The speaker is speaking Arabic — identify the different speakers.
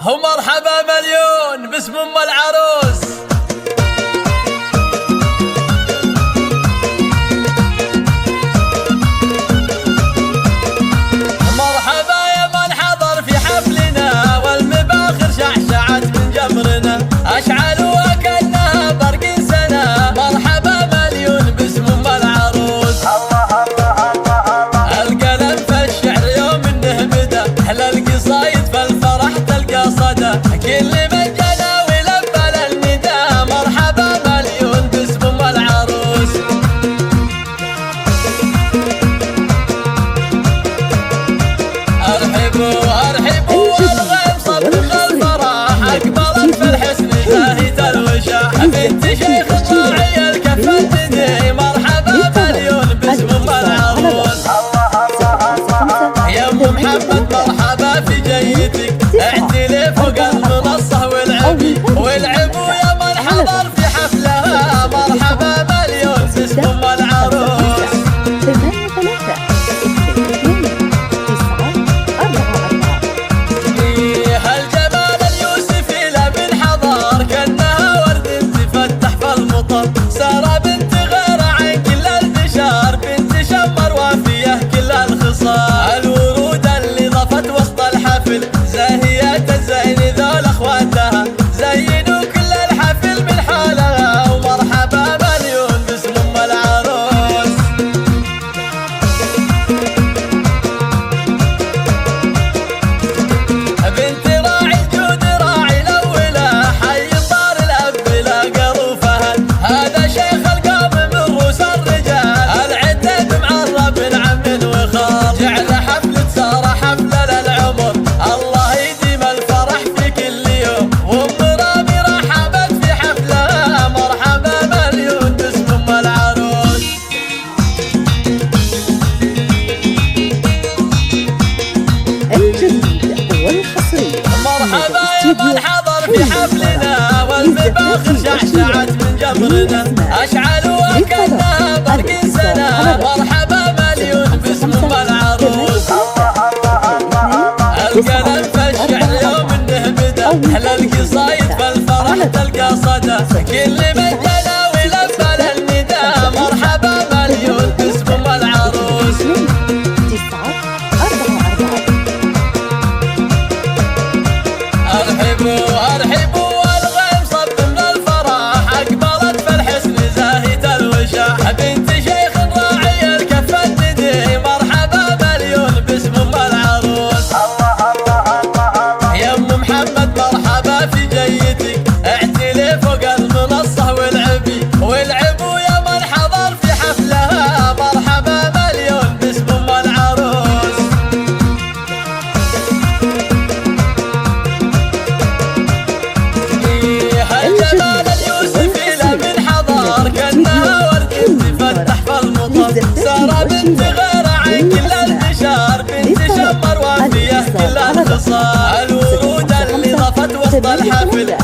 Speaker 1: ومرحبا مليون باسم ام العروس. مرحبا يا من حضر في حفلنا، والمباخر شعشعت من جمرنا، اشعلوا كأنها برق سنة. مرحبا مليون باسم ام العروس. الله الله الله الله. القلم في الشعر يوم النهمده، احلى القصايد في الفرح تلقى صدى. كل من جنى ولبى للنداء، مرحبا مليون باسم ام العروس. ارحبوا ارحبوا والغيم صبغ الفرح، اقبلت في الحسن زاهية الوشاح. بنت شيخ الراعي الكفنتني، مرحبا مليون باسم ام العروس. يا ام محمد مرحبا في جيتك، اعتلي فوق المنصة والعبي والعبوا يا من حضر في حفلها. مرحبا مليون باسم ام العروس. هالجمال اليوسفي لمن حضر، كأنها ورد تفتح في المطر. سارة بنت غير عن كل البشار، بنت شمر وافية كل الخصال. الورود اللي ضفت وسط الحفل، زاهية الزين ذول اخواتها، زينوا كل الحفل من حالها. ومرحبا مليون باسم ام العروس. بنت راعي الجود راعي الاولى، حي صار الاب لا قروفها. هذا شيخ القوم من روس الرجال، العتاب معرب من عم وخال. جعل حفلة سارة حفلة للعمر، الله يديم الفرح في كل يوم. وام رامي رحبت في حفلها، مرحبا مليون باسم ام العروس.
Speaker 2: الجديد والحصري.
Speaker 1: مرحبا يا من حضر في حفلنا، والمباخر شعشعت من جمرنا، اشعلوا كأنها برق سنة. مرحبا مليون باسم ام العروس. القلم في الشعر يوم النهمده، احلى القصايد في الفرح تلقى صدى. كل من جنى ولبى للنداء، مرحبا مليون باسم ام العروس. ارحبوا ارحبوا والغيم صب من الفرح، اقبلت في الحسن زاهية الوشاح. بنت شيخ الراعي الكفنتني، مرحبا مليون باسم ام العروس. يا ام محمد مرحبا في جيتك، اعتلي فوق المنصة والعبي والعبوا يا من حضر في حفلها. مرحبا مليون باسم ام العروس. هالجمال اليوسفي لمن حضر، كأنها ورد تفتح في المطر. سارة بنت غير عن كل البشار، بنت شمر وافية كل الخصال. الورود اللي ضفت وسط الحفل،